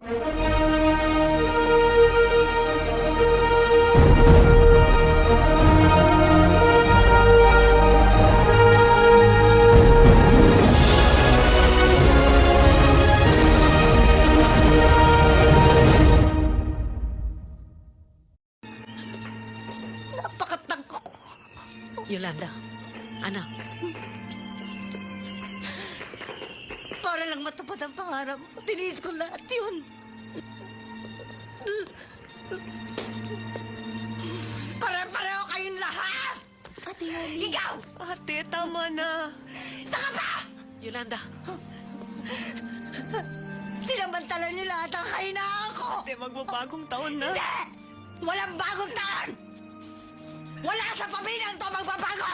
Napakatangko ko. Yolanda, anak, Para lang matupad ang pangarap mo, tiniis ko lahat yun. Pare-pareho kayong lahat! Ate Yoli. Ikaw! Ate, tama na. Saka pa! Yolanda, Sinamantala niyo lahat ang kahinaan ko! Ate, magbabagong taon na. Hindi! Walang bagong taon! Wala sa pamilyang to magbabago!